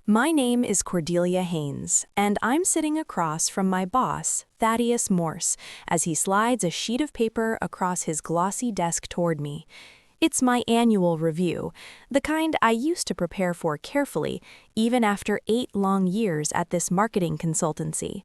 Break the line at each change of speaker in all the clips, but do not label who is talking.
My name is Cordelia Haynes, and I'm sitting across from my boss, Thaddeus Morse, as he slides a sheet of paper across his glossy desk toward me. It's my annual review, the kind I used to prepare for carefully, even after 8 long years at this marketing consultancy.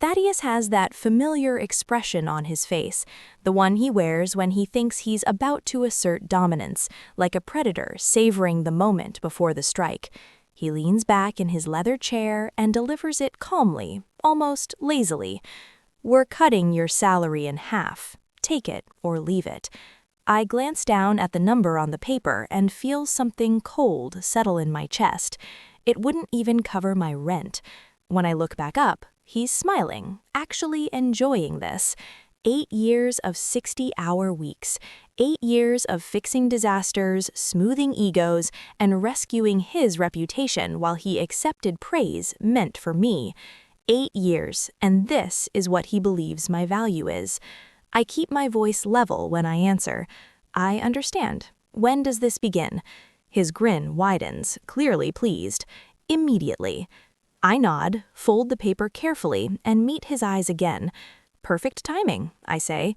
Thaddeus has that familiar expression on his face, the one he wears when he thinks he's about to assert dominance, like a predator savoring the moment before the strike. He leans back in his leather chair and delivers it calmly, almost lazily. "We're cutting your salary in half. Take it or leave it." I glance down at the number on the paper and feel something cold settle in my chest. It wouldn't even cover my rent. When I look back up, he's smiling, actually enjoying this. 8 years of 60-hour weeks, 8 years of fixing disasters, smoothing egos, and rescuing his reputation while he accepted praise meant for me. 8 years, and this is what he believes my value is. I keep my voice level when I answer. "I understand. When does this begin?" His grin widens, clearly pleased. "Immediately." I nod, fold the paper carefully, and meet his eyes again. "Perfect timing," I say.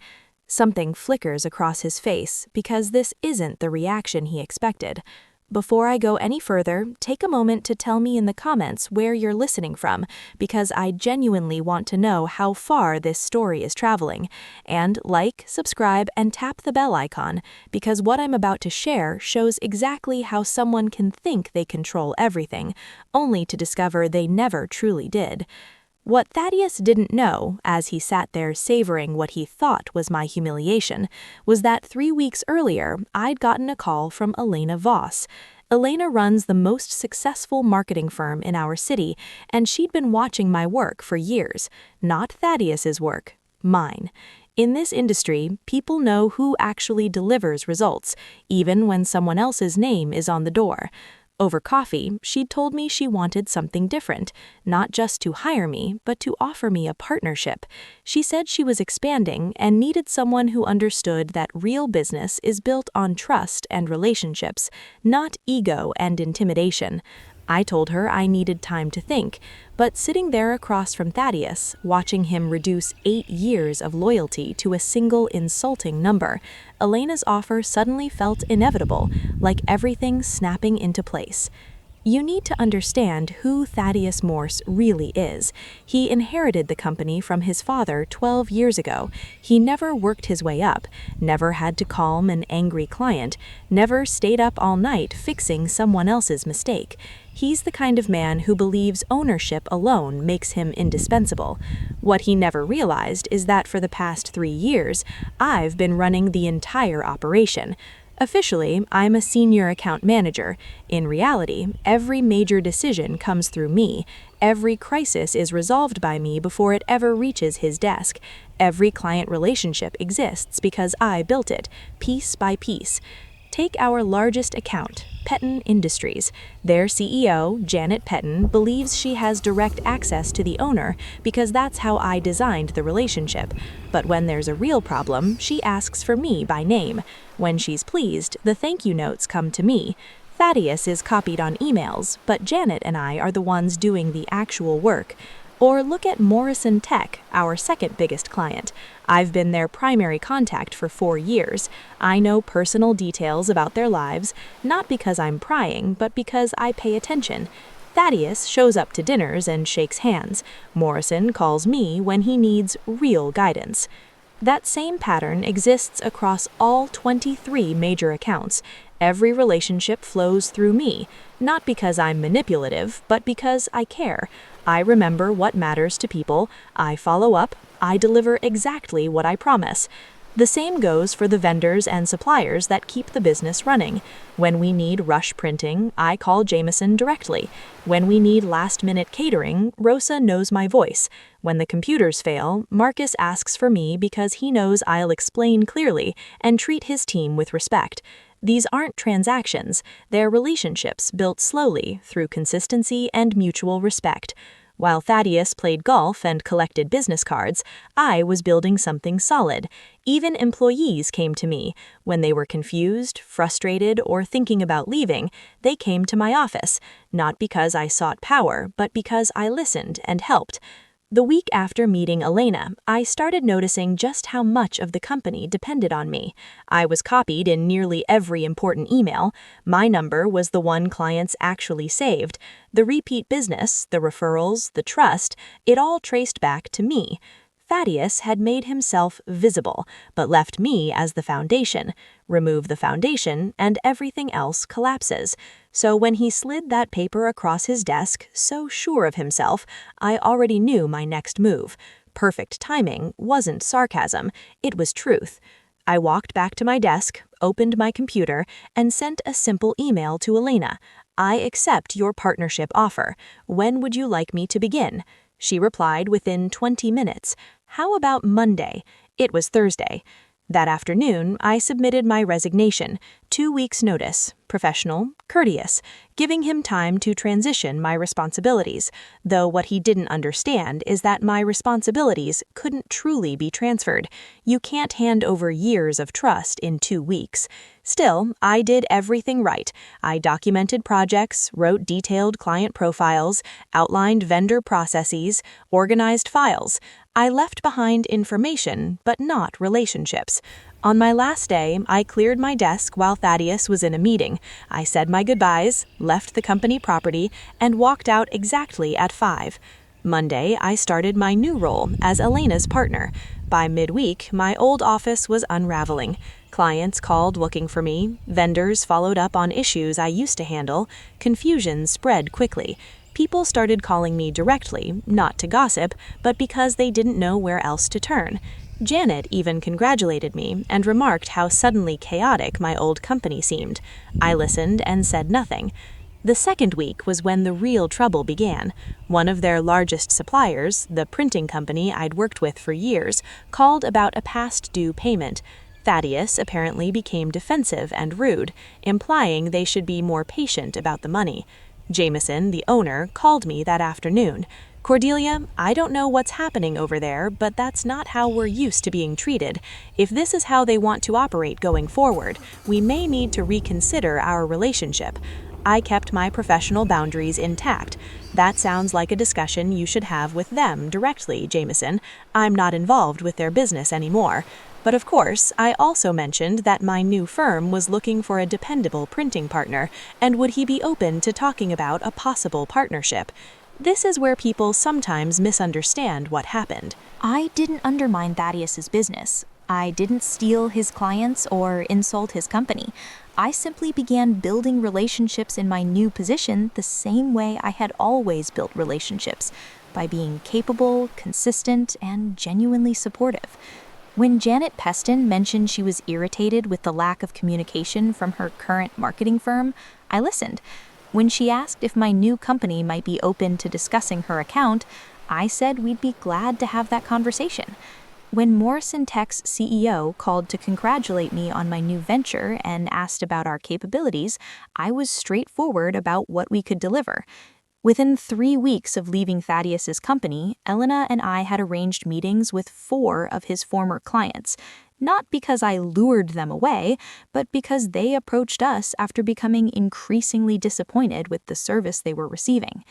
Something flickers across his face because this isn't the reaction he expected. Before I go any further, take a moment to tell me in the comments where you're listening from, because I genuinely want to know how far this story is traveling. And like, subscribe, and tap the bell icon, because what I'm about to share shows exactly how someone can think they control everything, only to discover they never truly did. What Thaddeus didn't know, as he sat there savoring what he thought was my humiliation, was that 3 weeks earlier I'd gotten a call from Elena Voss. Elena runs the most successful marketing firm in our city, and she'd been watching my work for years. Not Thaddeus's work, mine. In this industry, people know who actually delivers results, even when someone else's name is on the door. Over coffee, she'd told me she wanted something different, not just to hire me, but to offer me a partnership. She said she was expanding and needed someone who understood that real business is built on trust and relationships, not ego and intimidation. I told her I needed time to think, but sitting there across from Thaddeus, watching him reduce 8 years of loyalty to a single insulting number, Elena's offer suddenly felt inevitable, like everything snapping into place. You need to understand who Thaddeus Morse really is. He inherited the company from his father 12 years ago. He never worked his way up, never had to calm an angry client, never stayed up all night fixing someone else's mistake. He's the kind of man who believes ownership alone makes him indispensable. What he never realized is that for the past 3 years, I've been running the entire operation. Officially, I'm a senior account manager. In reality, every major decision comes through me. Every crisis is resolved by me before it ever reaches his desk. Every client relationship exists because I built it, piece by piece. Take our largest account, Pettin Industries. Their CEO, Janet Pettin, believes she has direct access to the owner because that's how I designed the relationship. But when there's a real problem, she asks for me by name. When she's pleased, the thank you notes come to me. Thaddeus is copied on emails, but Janet and I are the ones doing the actual work. Or look at Morrison Tech, our second biggest client. I've been their primary contact for 4 years. I know personal details about their lives, not because I'm prying, but because I pay attention. Thaddeus shows up to dinners and shakes hands. Morrison calls me when he needs real guidance. That same pattern exists across all 23 major accounts. Every relationship flows through me, not because I'm manipulative, but because I care. I remember what matters to people, I follow up, I deliver exactly what I promise. The same goes for the vendors and suppliers that keep the business running. When we need rush printing, I call Jameson directly. When we need last-minute catering, Rosa knows my voice. When the computers fail, Marcus asks for me because he knows I'll explain clearly and treat his team with respect. These aren't transactions, they're relationships built slowly through consistency and mutual respect. While Thaddeus played golf and collected business cards, I was building something solid. Even employees came to me. When they were confused, frustrated, or thinking about leaving, they came to my office, not because I sought power, but because I listened and helped. The week after meeting Elena, I started noticing just how much of the company depended on me. I was copied in nearly every important email. My number was the one clients actually saved. The repeat business, the referrals, the trust, it all traced back to me. Thaddeus had made himself visible, but left me as the foundation. Remove the foundation, and everything else collapses. So when he slid that paper across his desk, so sure of himself, I already knew my next move. Perfect timing wasn't sarcasm, it was truth. I walked back to my desk, opened my computer, and sent a simple email to Elena. I accept your partnership offer. When would you like me to begin? She replied within 20 minutes. How about Monday? It was Thursday. That afternoon, I submitted my resignation, 2 weeks' notice, professional, courteous, giving him time to transition my responsibilities, though what he didn't understand is that my responsibilities couldn't truly be transferred. You can't hand over years of trust in 2 weeks. Still, I did everything right. I documented projects, wrote detailed client profiles, outlined vendor processes, organized files. I left behind information, but not relationships. On my last day, I cleared my desk while Thaddeus was in a meeting. I said my goodbyes, left the company property, and walked out exactly at 5. Monday, I started my new role as Elena's partner. By midweek, my old office was unraveling. Clients called looking for me, vendors followed up on issues I used to handle, confusion spread quickly. People started calling me directly, not to gossip, but because they didn't know where else to turn. Janet even congratulated me and remarked how suddenly chaotic my old company seemed. I listened and said nothing. The second week was when the real trouble began. One of their largest suppliers, the printing company I'd worked with for years, called about a past due payment. Thaddeus apparently became defensive and rude, implying they should be more patient about the money. Jameson, the owner, called me that afternoon. Cordelia, I don't know what's happening over there, but that's not how we're used to being treated. If this is how they want to operate going forward, we may need to reconsider our relationship. I kept my professional boundaries intact. That sounds like a discussion you should have with them directly, Jameson. I'm not involved with their business anymore. But of course, I also mentioned that my new firm was looking for a dependable printing partner, and would he be open to talking about a possible partnership? This is where people sometimes misunderstand what happened.
I didn't undermine Thaddeus's business. I didn't steal his clients or insult his company. I simply began building relationships in my new position the same way I had always built relationships, by being capable, consistent, and genuinely supportive. When Janet Peston mentioned she was irritated with the lack of communication from her current marketing firm, I listened. When she asked if my new company might be open to discussing her account, I said we'd be glad to have that conversation. When Morrison Tech's CEO called to congratulate me on my new venture and asked about our capabilities, I was straightforward about what we could deliver. Within 3 weeks of leaving Thaddeus's company, Elena and I had arranged meetings with 4 of his former clients, not because I lured them away, but because they approached us after becoming increasingly disappointed with the service they were receiving.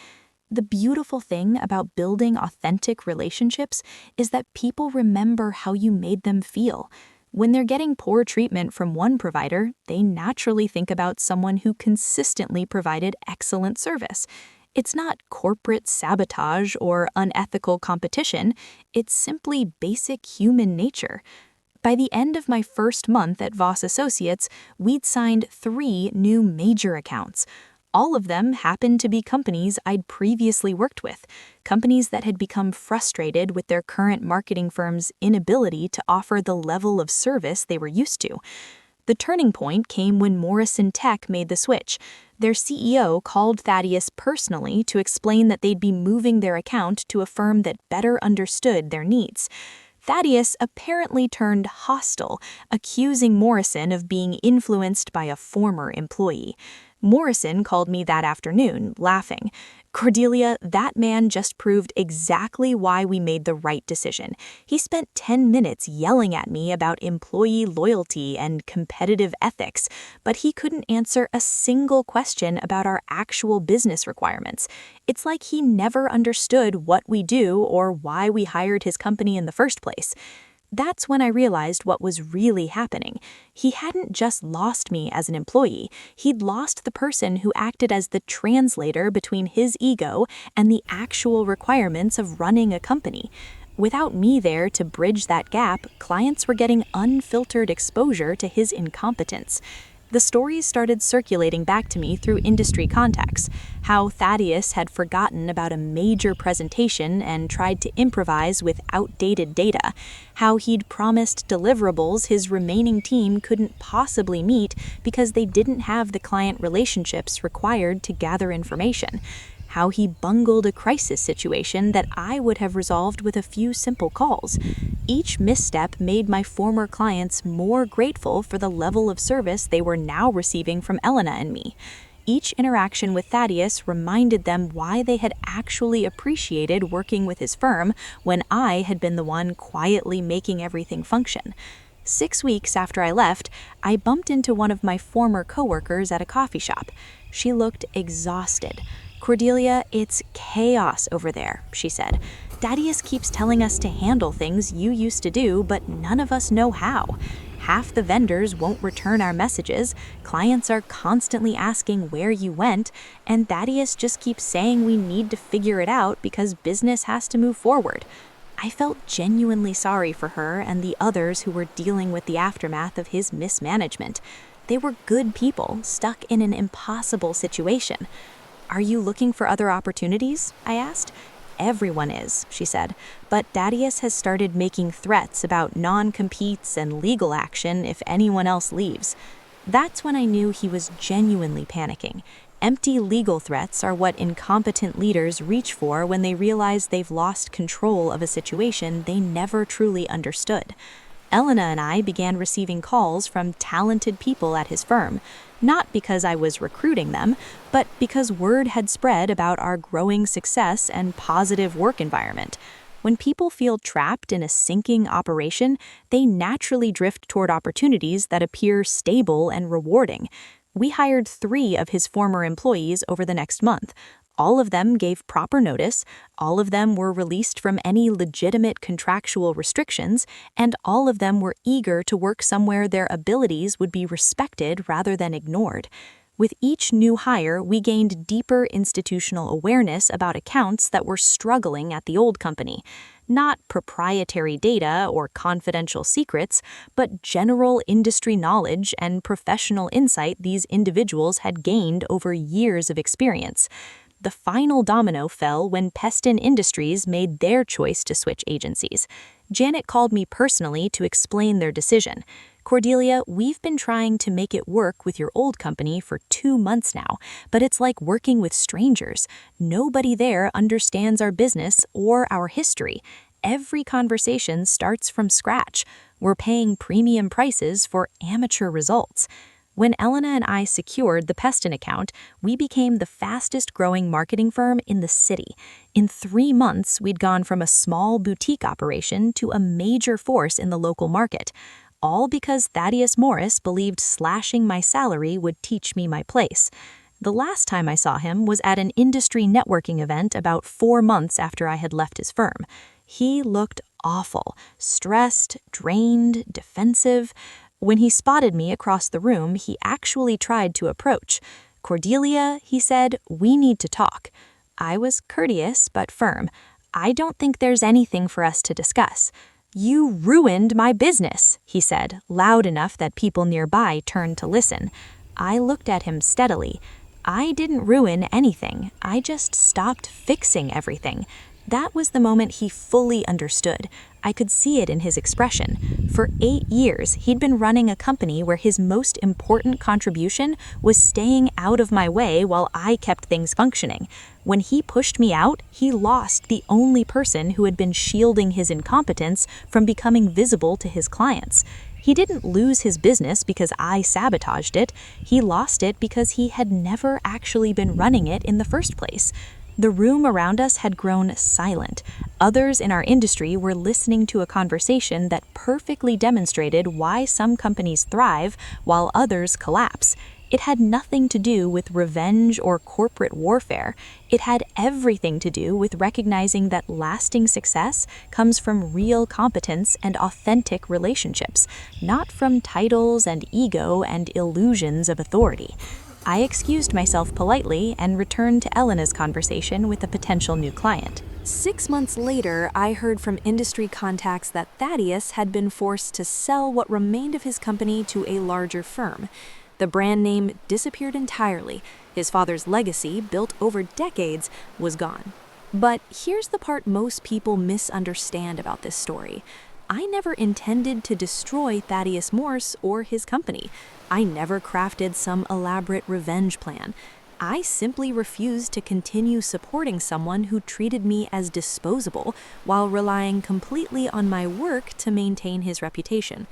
The beautiful thing about building authentic relationships is that people remember how you made them feel. When they're getting poor treatment from one provider, they naturally think about someone who consistently provided excellent service. It's not corporate sabotage or unethical competition, it's simply basic human nature. By the end of my first month at Voss Associates, we'd signed 3 new major accounts. All of them happened to be companies I'd previously worked with, companies that had become frustrated with their current marketing firm's inability to offer the level of service they were used to. The turning point came when Morrison Tech made the switch. Their CEO called Thaddeus personally to explain that they'd be moving their account to a firm that better understood their needs. Thaddeus apparently turned hostile, accusing Morrison of being influenced by a former employee.
Morrison called me that afternoon, laughing. Cordelia, that man just proved exactly why we made the right decision. He spent 10 minutes yelling at me about employee loyalty and competitive ethics, but he couldn't answer a single question about our actual business requirements. It's like he never understood what we do or why we hired his company in the first place. That's when I realized what was really happening. He hadn't just lost me as an employee, he'd lost the person who acted as the translator between his ego and the actual requirements of running a company. Without me there to bridge that gap, clients were getting unfiltered exposure to his incompetence. The stories started circulating back to me through industry contacts, how Thaddeus had forgotten about a major presentation and tried to improvise with outdated data, how he'd promised deliverables his remaining team couldn't possibly meet because they didn't have the client relationships required to gather information, how he bungled a crisis situation that I would have resolved with a few simple calls. Each misstep made my former clients more grateful for the level of service they were now receiving from Elena and me. Each interaction with Thaddeus reminded them why they had actually appreciated working with his firm when I had been the one quietly making everything function. 6 weeks after I left, I bumped into one of my former coworkers at a coffee shop. She looked exhausted. "Cordelia, it's chaos over there," she said. "Thaddeus keeps telling us to handle things you used to do, but none of us know how. Half the vendors won't return our messages, clients are constantly asking where you went, and Thaddeus just keeps saying we need to figure it out because business has to move forward." I felt genuinely sorry for her and the others who were dealing with the aftermath of his mismanagement. They were good people, stuck in an impossible situation. "Are you looking for other opportunities?" I asked. "Everyone is," she said, "but Thaddeus has started making threats about non-competes and legal action if anyone else leaves." That's when I knew he was genuinely panicking. Empty legal threats are what incompetent leaders reach for when they realize they've lost control of a situation they never truly understood. Elena and I began receiving calls from talented people at his firm, not because I was recruiting them, but because word had spread about our growing success and positive work environment. When people feel trapped in a sinking operation, they naturally drift toward opportunities that appear stable and rewarding. We hired 3 of his former employees over the next month. All of them gave proper notice, all of them were released from any legitimate contractual restrictions, and all of them were eager to work somewhere their abilities would be respected rather than ignored. With each new hire, we gained deeper institutional awareness about accounts that were struggling at the old company. Not proprietary data or confidential secrets, but general industry knowledge and professional insight these individuals had gained over years of experience. The final domino fell when Peston Industries made their choice to switch agencies. Janet called me personally to explain their decision. "Cordelia, we've been trying to make it work with your old company for 2 months now, but it's like working with strangers. Nobody there understands our business or our history. Every conversation starts from scratch. We're paying premium prices for amateur results." When Elena and I secured the Peston account, we became the fastest growing marketing firm in the city. In 3 months, we'd gone from a small boutique operation to a major force in the local market. All because Thaddeus Morris believed slashing my salary would teach me my place. The last time I saw him was at an industry networking event about 4 months after I had left his firm. He looked awful, stressed, drained, defensive. When he spotted me across the room, he actually tried to approach. "Cordelia," he said, "we need to talk." I was courteous but firm. "I don't think there's anything for us to discuss." "You ruined my business," he said, loud enough that people nearby turned to listen. I looked at him steadily. "I didn't ruin anything. I just stopped fixing everything." That was the moment he fully understood. I could see it in his expression. For 8 years, he'd been running a company where his most important contribution was staying out of my way while I kept things functioning. When he pushed me out, he lost the only person who had been shielding his incompetence from becoming visible to his clients.
He didn't lose his business because I sabotaged it. He lost it because he had never actually been running it in the first place. The room around us had grown silent. Others in our industry were listening to a conversation that perfectly demonstrated why some companies thrive while others collapse. It had nothing to do with revenge or corporate warfare. It had everything to do with recognizing that lasting success comes from real competence and authentic relationships, not from titles and ego and illusions of authority. I excused myself politely and returned to Elena's conversation with a potential new client.
6 months later, I heard from industry contacts that Thaddeus had been forced to sell what remained of his company to a larger firm. The brand name disappeared entirely. His father's legacy, built over decades, was gone. But here's the part most people misunderstand about this story. I never intended to destroy Thaddeus Morse or his company. I never crafted some elaborate revenge plan. I simply refused to continue supporting someone who treated me as disposable while relying completely on my work to maintain his reputation.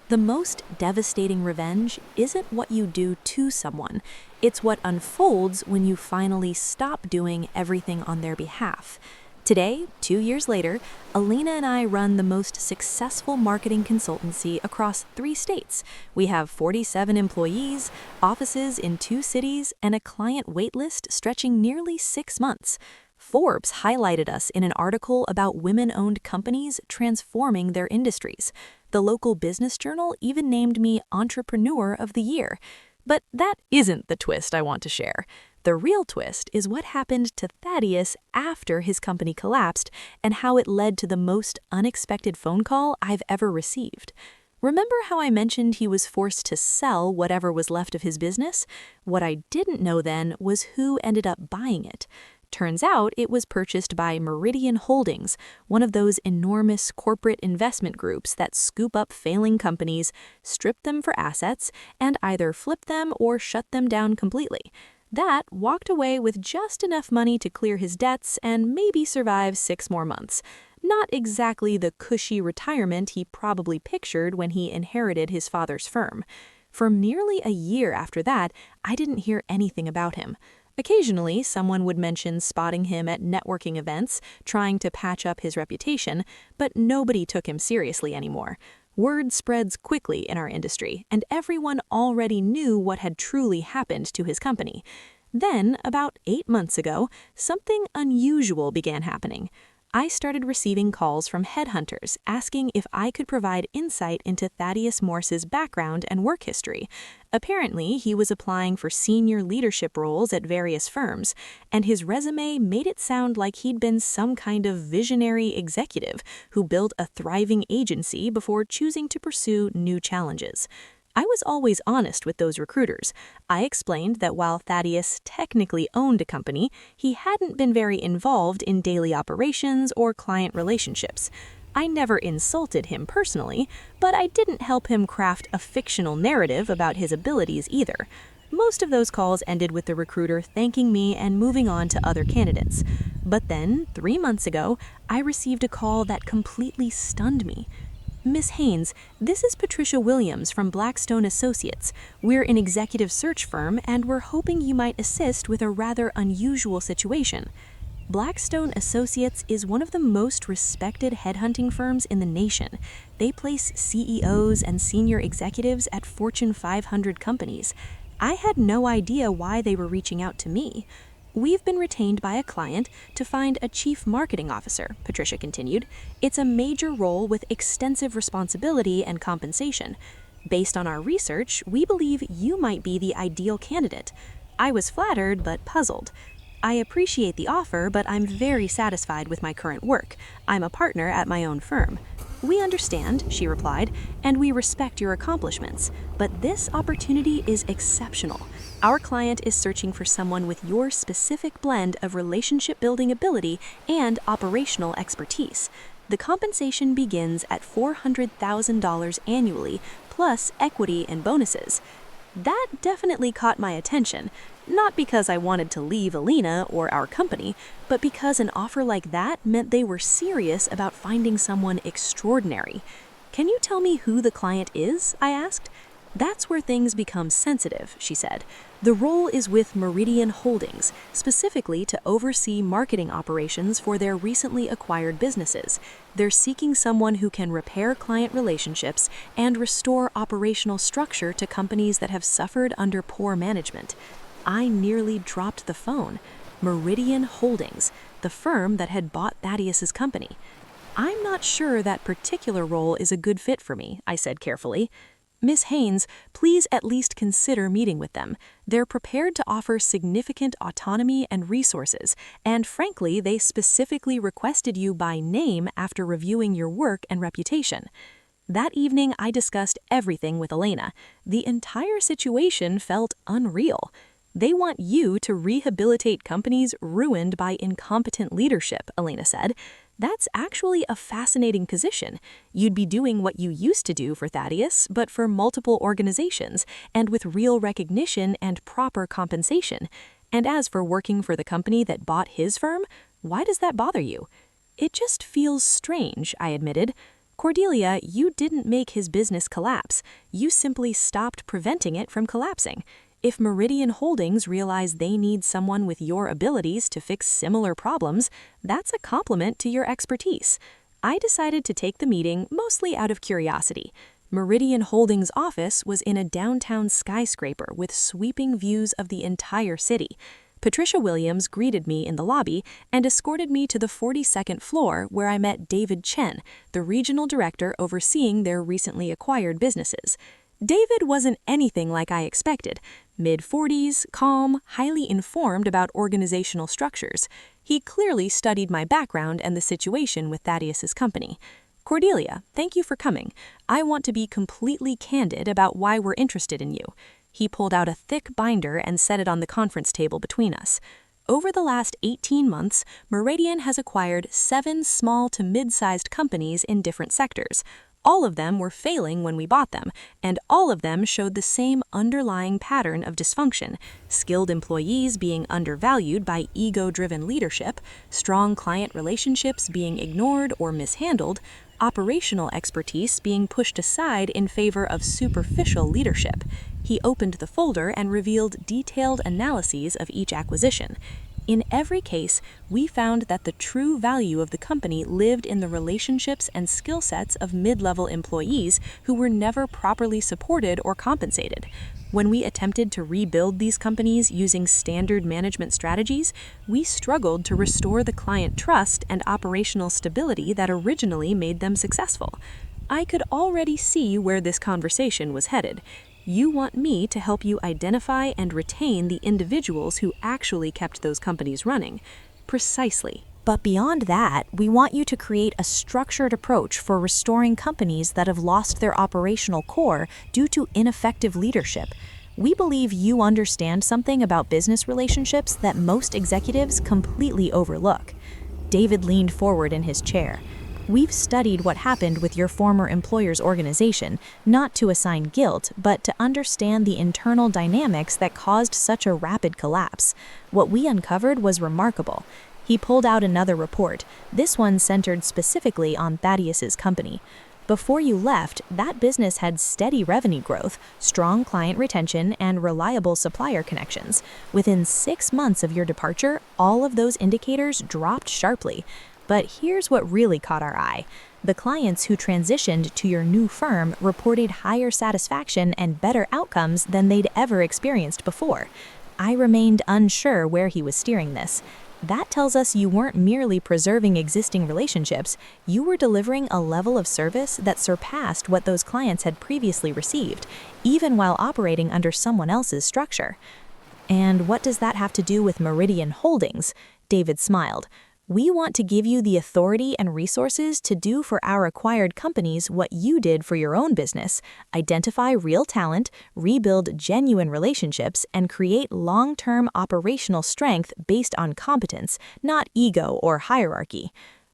The most devastating revenge isn't what you do to someone. It's what unfolds when you finally stop doing everything on their behalf. Today, 2 years later, Alina and I run the most successful marketing consultancy across 3 states. We have 47 employees, offices in 2 cities, and a client waitlist stretching nearly 6 months. Forbes highlighted us in an article about women-owned companies transforming their industries. The local business journal even named me Entrepreneur of the Year. But that isn't the twist I want to share. The real twist is what happened to Thaddeus after his company collapsed and how it led to the most unexpected phone call I've ever received. Remember how I mentioned he was forced to sell whatever was left of his business? What I didn't know then was who ended up buying it. Turns out it was purchased by Meridian Holdings, one of those enormous corporate investment groups that scoop up failing companies, strip them for assets, and either flip them or shut them down completely. That walked away with just enough money to clear his debts and maybe survive 6 more months. Not exactly the cushy retirement he probably pictured when he inherited his father's firm. For nearly a year after that, I didn't hear anything about him. Occasionally, someone would mention spotting him at networking events, trying to patch up his reputation, but nobody took him seriously anymore. Word spreads quickly in our industry, and everyone already knew what had truly happened to his company. Then, about 8 months ago, something unusual began happening. I started receiving calls from headhunters asking if I could provide insight into Thaddeus Morse's background and work history. Apparently, he was applying for senior leadership roles at various firms, and his resume made it sound like he'd been some kind of visionary executive who built a thriving agency before choosing to pursue new challenges. I was always honest with those recruiters. I explained that while Thaddeus technically owned a company, he hadn't been very involved in daily operations or client relationships. I never insulted him personally, but I didn't help him craft a fictional narrative about his abilities either. Most of those calls ended with the recruiter thanking me and moving on to other candidates. But then, 3 months ago, I received a call that completely stunned me. Miss Haynes, this is Patricia Williams from Blackstone Associates. We're an executive search firm, and we're hoping you might assist with a rather unusual situation. Blackstone Associates is one of the most respected headhunting firms in the nation. They place CEOs and senior executives at Fortune 500 companies. I had no idea why they were reaching out to me. We've been retained by a client to find a chief marketing officer, Patricia continued. It's a major role with extensive responsibility and compensation. Based on our research, we believe you might be the ideal candidate. I was flattered but puzzled. I appreciate the offer, but I'm very satisfied with my current work. I'm a partner at my own firm. We understand, she replied, and we respect your accomplishments, but this opportunity is exceptional. Our client is searching for someone with your specific blend of relationship-building ability and operational expertise. The compensation begins at $400,000 annually, plus equity and bonuses. That definitely caught my attention, not because I wanted to leave Alina or our company, but because an offer like that meant they were serious about finding someone extraordinary. "Can you tell me who the client is?" I asked. "That's where things become sensitive," she said. "The role is with Meridian Holdings, specifically to oversee marketing operations for their recently acquired businesses. They're seeking someone who can repair client relationships and restore operational structure to companies that have suffered under poor management." I nearly dropped the phone. Meridian Holdings, the firm that had bought Thaddeus's company. "I'm not sure that particular role is a good fit for me," I said carefully. "Miss Haynes, please at least consider meeting with them. They're prepared to offer significant autonomy and resources, and frankly, they specifically requested you by name after reviewing your work and reputation." That evening, I discussed everything with Elena. The entire situation felt unreal. "They want you to rehabilitate companies ruined by incompetent leadership," Elena said. "That's actually a fascinating position. You'd be doing what you used to do for Thaddeus, but for multiple organizations, and with real recognition and proper compensation. And as for working for the company that bought his firm, why does that bother you?" "It just feels strange," I admitted. "Cordelia, you didn't make his business collapse. You simply stopped preventing it from collapsing. If Meridian Holdings realize they need someone with your abilities to fix similar problems, that's a compliment to your expertise." I decided to take the meeting mostly out of curiosity. Meridian Holdings' office was in a downtown skyscraper with sweeping views of the entire city. Patricia Williams greeted me in the lobby and escorted me to the 42nd floor, where I met David Chen, the regional director overseeing their recently acquired businesses. David wasn't anything like I expected. Mid-40s, calm, highly informed about organizational structures. He clearly studied my background and the situation with Thaddeus's company. "Cordelia, thank you for coming. I want to be completely candid about why we're interested in you." He pulled out a thick binder and set it on the conference table between us. "Over the last 18 months, Meridian has acquired 7 small to mid-sized companies in different sectors. All of them were failing when we bought them, and all of them showed the same underlying pattern of dysfunction: skilled employees being undervalued by ego-driven leadership, strong client relationships being ignored or mishandled, operational expertise being pushed aside in favor of superficial leadership." He opened the folder and revealed detailed analyses of each acquisition. "In every case, we found that the true value of the company lived in the relationships and skill sets of mid-level employees who were never properly supported or compensated. When we attempted to rebuild these companies using standard management strategies, we struggled to restore the client trust and operational stability that originally made them successful." I could already see where this conversation was headed. You want me to help you identify and retain the individuals who actually kept those companies running. Precisely. But beyond that, we want you to create a structured approach for restoring companies that have lost their operational core due to ineffective leadership. We believe you understand something about business relationships that most executives completely overlook. David leaned forward in his chair. "We've studied what happened with your former employer's organization, not to assign guilt, but to understand the internal dynamics that caused such a rapid collapse. What we uncovered was remarkable." He pulled out another report, this one centered specifically on Thaddeus's company. "Before you left, that business had steady revenue growth, strong client retention, and reliable supplier connections. Within 6 months of your departure, all of those indicators dropped sharply. But here's what really caught our eye. The clients who transitioned to your new firm reported higher satisfaction and better outcomes than they'd ever experienced before." I remained unsure where he was steering this. That tells us you weren't merely preserving existing relationships, you were delivering a level of service that surpassed what those clients had previously received, even while operating under someone else's structure. "And what does that have to do with Meridian Holdings?" David smiled. "We want to give you the authority and resources to do for our acquired companies what you did for your own business: identify real talent, rebuild genuine relationships, and create long-term operational strength based on competence, not ego or hierarchy."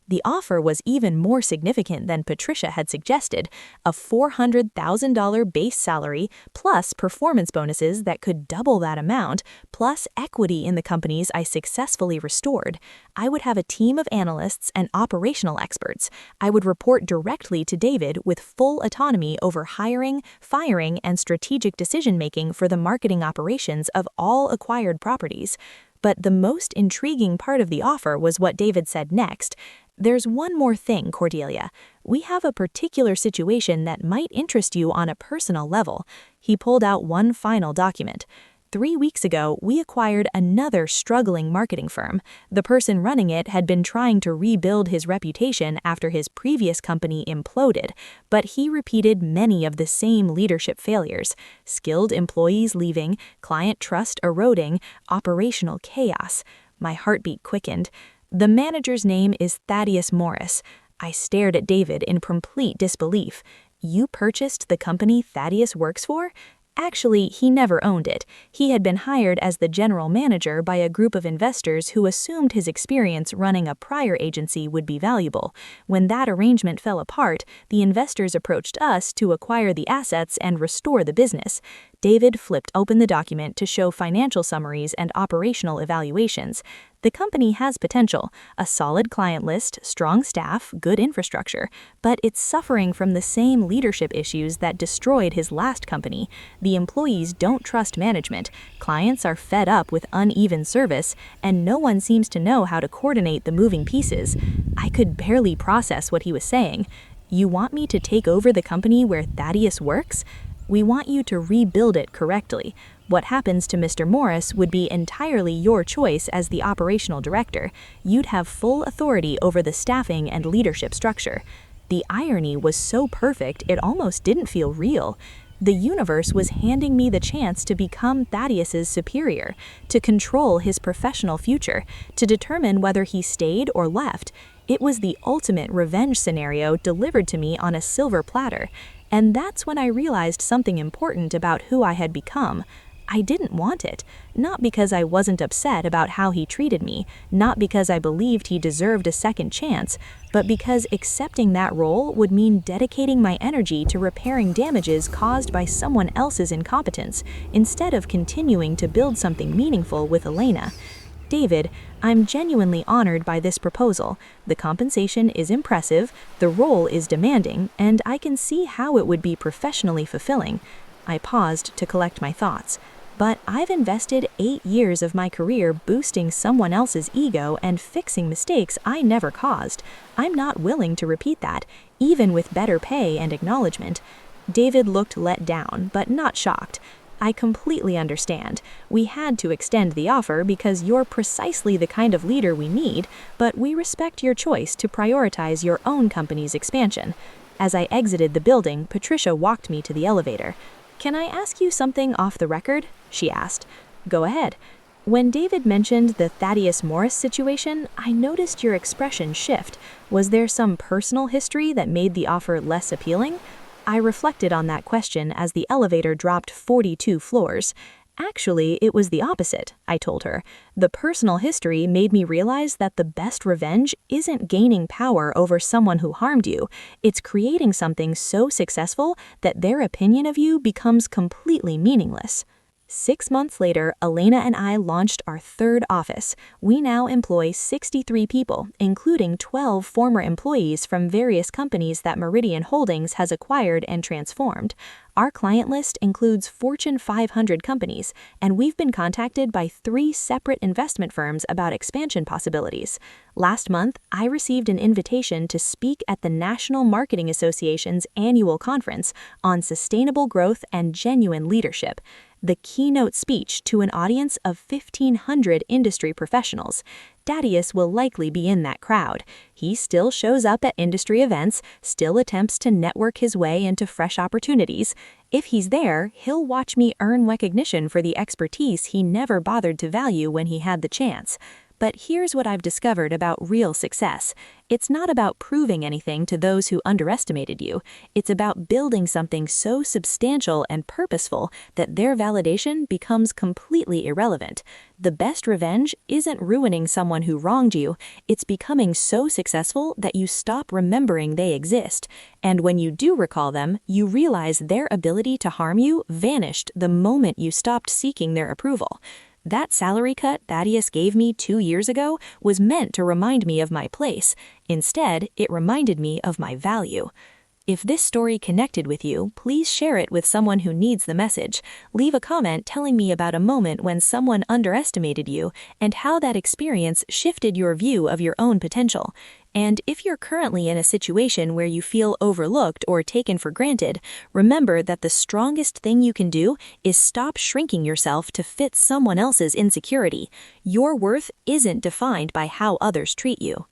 The offer was even more significant than Patricia had suggested, a $400,000 base salary, plus performance bonuses that could double that amount, plus equity in the companies I successfully restored. I would have a team of analysts and operational experts. I would report directly to David with full autonomy over hiring, firing, and strategic decision-making for the marketing operations of all acquired properties. But the most intriguing part of the offer was what David said next. "There's one more thing, Cordelia. We have a particular situation that might interest you on a personal level." He pulled out one final document. 3 weeks ago, we acquired another struggling marketing firm. The person running it had been trying to rebuild his reputation after his previous company imploded, but he repeated many of the same leadership failures: skilled employees leaving, client trust eroding, operational chaos. My heartbeat quickened. The manager's name is Thaddeus Morris. I stared at David in complete disbelief. "You purchased the company Thaddeus works for?" Actually, he never owned it. He had been hired as the general manager by a group of investors who assumed his experience running a prior agency would be valuable. When that arrangement fell apart, the investors approached us to acquire the assets and restore the business. David flipped open the document to show financial summaries and operational evaluations. The company has potential, a solid client list, strong staff, good infrastructure, but it's suffering from the same leadership issues that destroyed his last company. The employees don't trust management, clients are fed up with uneven service, and no one seems to know how to coordinate the moving pieces. I could barely process what he was saying. "You want me to take over the company where Thaddeus works?" "We want you to rebuild it correctly. What happens to Mr. Morris would be entirely your choice as the operational director. You'd have full authority over the staffing and leadership structure." The irony was so perfect it almost didn't feel real. The universe was handing me the chance to become Thaddeus's superior, to control his professional future, to determine whether he stayed or left. It was the ultimate revenge scenario delivered to me on a silver platter. And that's when I realized something important about who I had become. I didn't want it, not because I wasn't upset about how he treated me, not because I believed he deserved a second chance, but because accepting that role would mean dedicating my energy to repairing damages caused by someone else's incompetence, instead of continuing to build something meaningful with Elena. "David, I'm genuinely honored by this proposal. The compensation is impressive, the role is demanding, and I can see how it would be professionally fulfilling." I paused to collect my thoughts. "But I've invested 8 years of my career boosting someone else's ego and fixing mistakes I never caused. I'm not willing to repeat that, even with better pay and acknowledgement." David looked let down, but not shocked. "I completely understand. We had to extend the offer because you're precisely the kind of leader we need, but we respect your choice to prioritize your own company's expansion." As I exited the building, Patricia walked me to the elevator. "Can I ask you something off the record?" she asked. "Go ahead." "When David mentioned the Thaddeus Morris situation, I noticed your expression shift. Was there some personal history that made the offer less appealing?" I reflected on that question as the elevator dropped 42 floors. "Actually, it was the opposite," I told her. "The personal history made me realize that the best revenge isn't gaining power over someone who harmed you. It's creating something so successful that their opinion of you becomes completely meaningless." 6 months later, Elena and I launched our third office. We now employ 63 people, including 12 former employees from various companies that Meridian Holdings has acquired and transformed. Our client list includes Fortune 500 companies, and we've been contacted by 3 separate investment firms about expansion possibilities. Last month, I received an invitation to speak at the National Marketing Association's annual conference on sustainable growth and genuine leadership. The keynote speech to an audience of 1,500 industry professionals. Thaddeus will likely be in that crowd. He still shows up at industry events, still attempts to network his way into fresh opportunities. If he's there, he'll watch me earn recognition for the expertise he never bothered to value when he had the chance. But here's what I've discovered about real success. It's not about proving anything to those who underestimated you. It's about building something so substantial and purposeful that their validation becomes completely irrelevant. The best revenge isn't ruining someone who wronged you, it's becoming so successful that you stop remembering they exist. And when you do recall them, you realize their ability to harm you vanished the moment you stopped seeking their approval. That salary cut Thaddeus gave me 2 years ago was meant to remind me of my place. Instead, it reminded me of my value. If this story connected with you, please share it with someone who needs the message. Leave a comment telling me about a moment when someone underestimated you and how that experience shifted your view of your own potential. And if you're currently in a situation where you feel overlooked or taken for granted, remember that the strongest thing you can do is stop shrinking yourself to fit someone else's insecurity. Your worth isn't defined by how others treat you.